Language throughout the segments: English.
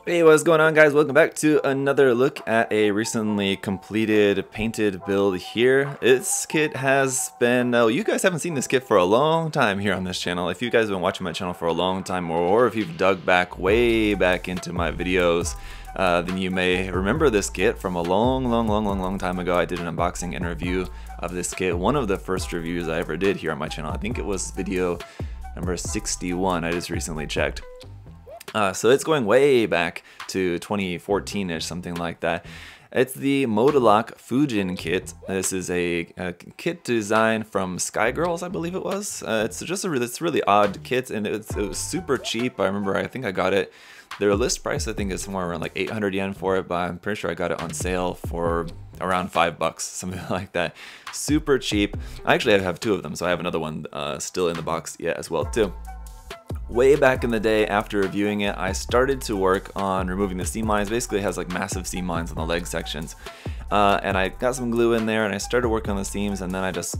Hey, what's going on, guys? Welcome back to another look at a recently completed painted build here. This kit has been, you guys haven't seen this kit for a long time here on this channel. If you guys have been watching my channel for a long time, or if you've dug back way back into my videos, then you may remember this kit from a long time ago. I did an unboxing and review of this kit. One of the first reviews I ever did here on my channel. I think it was video number 61. I just recently checked. So it's going way back to 2014-ish, something like that. It's the Modalock Fujin kit. This is a kit design from Sky Girls, I believe it was. It's just a really odd kit, and it was super cheap. I think I got it. Their list price, I think, is somewhere around like 800 yen for it, but I'm pretty sure I got it on sale for around $5, something like that. Super cheap. I actually have two of them, so I have another one still in the box yet as well too. Way back in the day, after reviewing it, I started to work on removing the seam lines. Basically, it has like massive seam lines on the leg sections. And I got some glue in there and I started working on the seams, and then I just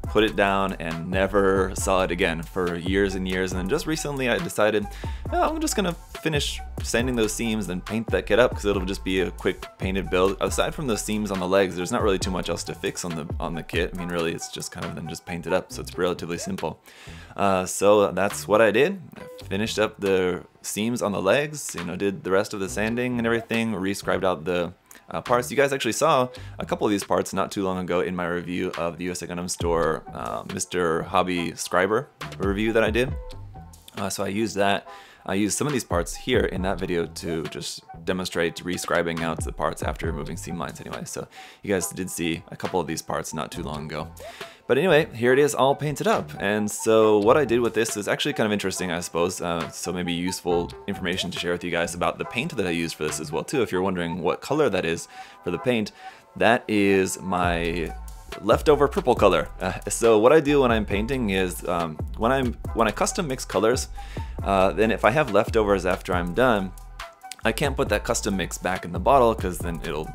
put it down and never saw it again for years and years. And then just recently I decided, oh, I'm just gonna finish sanding those seams and paint that kit up, because it'll just be a quick painted build. Aside from those seams on the legs, there's not really too much else to fix on the kit. I mean, really, it's just kind of then just paint it up, so it's relatively simple. So that's what I did. I finished up the seams on the legs, did the rest of the sanding and everything, re-scribed out the parts. You guys actually saw a couple of these parts not too long ago in my review of the USA Gundam Store Mr. Hobby Scriber review that I did. So I used that. I used some of these parts here in that video to just demonstrate re-scribing out the parts after removing seam lines anyway. So you guys did see a couple of these parts not too long ago. But anyway, here it is all painted up. And so what I did with this is actually kind of interesting, I suppose. So maybe useful information to share with you guys about the paint that I used for this as well too. If you're wondering what color that is for the paint, that is my leftover purple color. So what I do when I'm painting is when I custom mix colors, then if I have leftovers after I'm done, I can't put that custom mix back in the bottle, because then it'll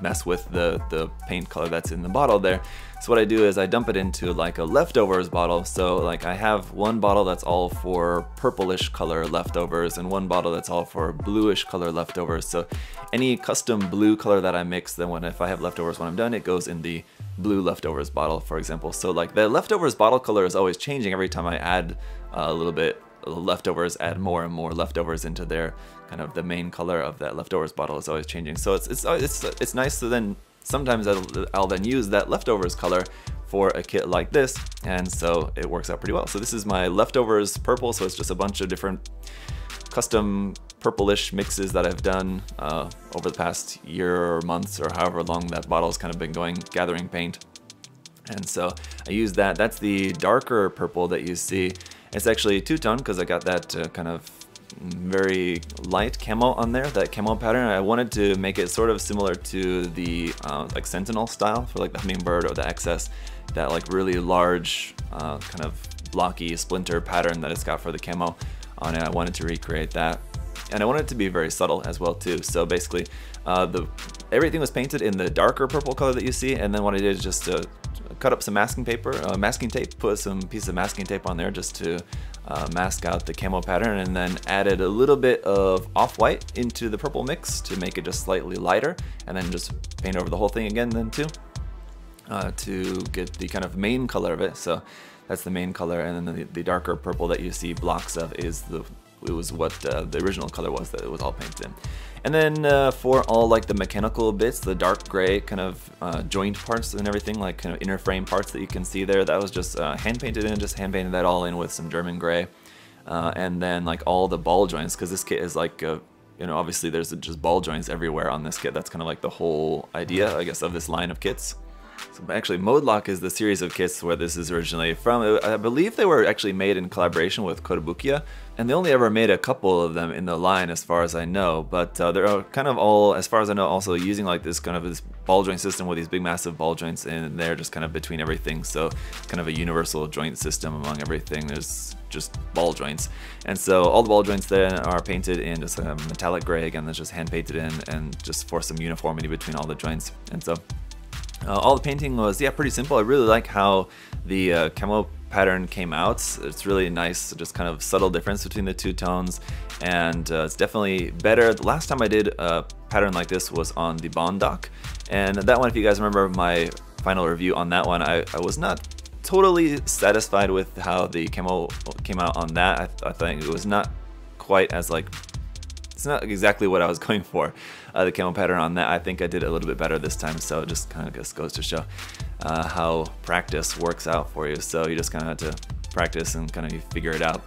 mess with the paint color that's in the bottle there. So what I do is I dump it into like a leftovers bottle. So like I have one bottle that's all for purplish color leftovers and one bottle that's all for bluish color leftovers. So any custom blue color that I mix, then if I have leftovers when I'm done, it goes in the blue leftovers bottle, for example. So like the leftovers bottle color is always changing every time I add a little bit leftovers, add more and more leftovers into their kind of the main color of that leftovers bottle is always changing. So it's nice to then sometimes I'll then use that leftovers color for a kit like this, and so it works out pretty well. So this is my leftovers purple, so it's just a bunch of different custom purplish mixes that I've done over the past year or months, or however long that bottle's kind of been going, gathering paint. And so I use that. That's the darker purple that you see. It's actually two-tone, because I got that kind of very light camo on there, that camo pattern. I wanted to make it sort of similar to the like Sentinel style for like the Hummingbird or the XS, that like really large kind of blocky splinter pattern that it's got for the camo on it. I wanted to recreate that, and I wanted it to be very subtle as well too. So basically everything was painted in the darker purple color that you see, and then what I did is just cut up some masking tape, put some piece of masking tape on there just to mask out the camo pattern, and then added a little bit of off-white into the purple mix to make it just slightly lighter, and then just paint over the whole thing again then too, to get the kind of main color of it. So that's the main color, and then the darker purple that you see blocks of was what the original color was that it was all painted in. And then for all like the mechanical bits, the dark gray kind of joint parts and everything, like kind of inner frame parts that you can see there, that was just hand painted in, just hand painted that all in with some German gray. And then like all the ball joints, because this kit is like, obviously there's just ball joints everywhere on this kit. That's kind of like the whole idea, I guess, of this line of kits. So actually, Modalock is the series of kits where this is originally from. I believe they were actually made in collaboration with Kotobukiya, and they only ever made a couple of them in the line as far as I know, but they're kind of all, as far as I know, also using like this kind of this ball joint system with these big massive ball joints in there, just kind of between everything. So kind of a universal joint system among everything. There's just ball joints, and so all the ball joints then are painted in just a metallic gray. Again, that's just hand painted in, and just for some uniformity between all the joints. And so all the painting was, yeah, pretty simple. I really like how the camo pattern came out. It's really nice, just kind of subtle difference between the two tones, and it's definitely better. The last time I did a pattern like this was on the Bondoc, and that one, if you guys remember my final review on that one, I was not totally satisfied with how the camo came out on that. I think it was not quite as like, it's not exactly what I was going for. The camo pattern on that, I think I did a little bit better this time, so it just kind of just goes to show how practice works out for you. So you just kind of have to practice and kind of figure it out.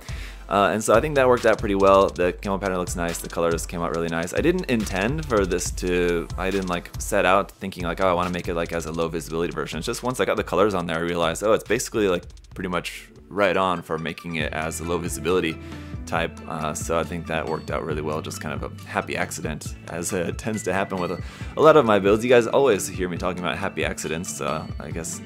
And so I think that worked out pretty well. The camo pattern looks nice, the colors came out really nice. I didn't intend for this to, I didn't like set out thinking like, oh, I want to make it like as a low visibility version. It's just once I got the colors on there, I realized, oh, it's basically like pretty much right on for making it as a low visibility type. So I think that worked out really well, just kind of a happy accident, as it tends to happen with a lot of my builds. You guys always hear me talking about happy accidents, so I guess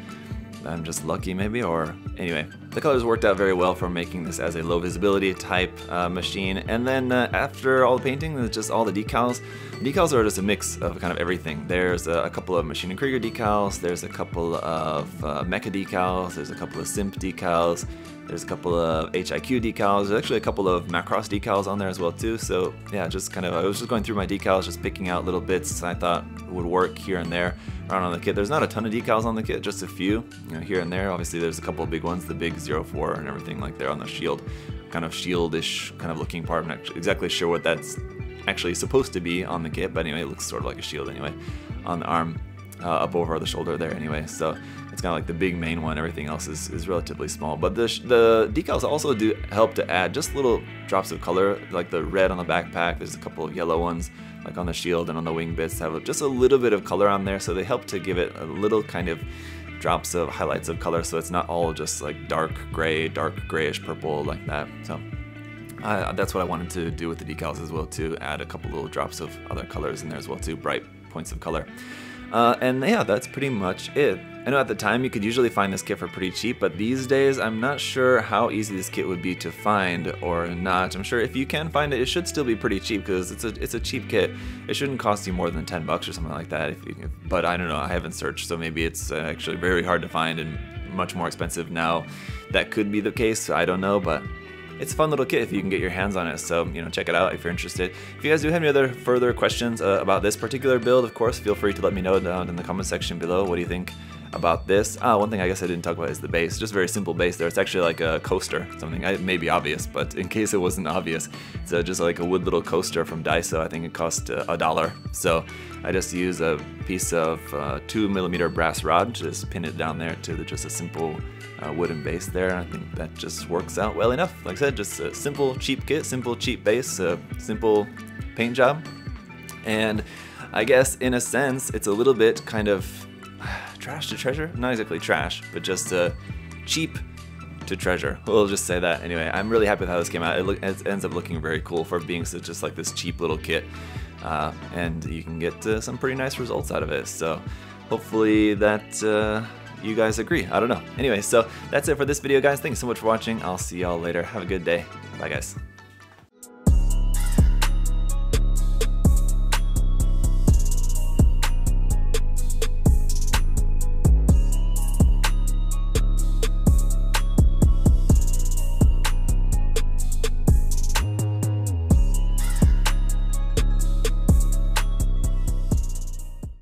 I'm just lucky maybe, or anyway, the colors worked out very well for making this as a low visibility type machine. And then after all the painting, there's just all the decals. Decals are just a mix of kind of everything. There's a couple of Machine and Krieger decals, there's a couple of Mecha decals, there's a couple of Simp decals, there's a couple of HIQ decals, there's actually a couple of Macross decals on there as well too. So yeah, just kind of, I was just going through my decals, just picking out little bits I thought would work here and there around on the kit. There's not a ton of decals on the kit, just a few, you know, here and there. Obviously there's a couple of big ones, the big 04 and everything like there on the shield, kind of shieldish kind of looking part. I'm not exactly sure what that's actually supposed to be on the kit, but anyway, it looks sort of like a shield anyway on the arm, up over the shoulder there anyway. So it's kind of like the big main one. Everything else is relatively small, but the decals also do help to add just little drops of color, like the red on the backpack. There's a couple of yellow ones like on the shield and on the wing bits have just a little bit of color on there, so they help to give it a little kind of drops of highlights of color, so it's not all just like dark gray, dark grayish purple like that. So that's what I wanted to do with the decals as well, to add a couple little drops of other colors in there as well too, bright points of color. And yeah, that's pretty much it. I know at the time you could usually find this kit for pretty cheap, but these days I'm not sure how easy this kit would be to find or not. I'm sure if you can find it, it should still be pretty cheap because it's a cheap kit. It shouldn't cost you more than 10 bucks or something like that. But I don't know, I haven't searched, so maybe it's actually very hard to find and much more expensive now. That could be the case, I don't know, but it's a fun little kit if you can get your hands on it, so you know, check it out if you're interested. If you guys do have any other further questions about this particular build, of course, feel free to let me know down in the comment section below. What do you think about this? One thing I guess I didn't talk about is the base. Just a very simple base there. It's actually like a coaster, something it may be obvious, but in case it wasn't obvious, it's just like a wood little coaster from Daiso. I think it cost $1. So I just use a piece of 2mm brass rod, just pin it down there to just a simple wooden base there. I think that just works out well enough. Like I said, just a simple cheap kit, simple cheap base, simple paint job. And I guess in a sense it's a little bit kind of trash to treasure. Not exactly trash, but just cheap to treasure. We'll just say that. Anyway, I'm really happy with how this came out. It ends up looking very cool for being just like this cheap little kit, and you can get some pretty nice results out of it. So hopefully that you guys agree. I don't know. Anyway, so that's it for this video, guys. Thanks so much for watching. I'll see y'all later. Have a good day. Bye, guys.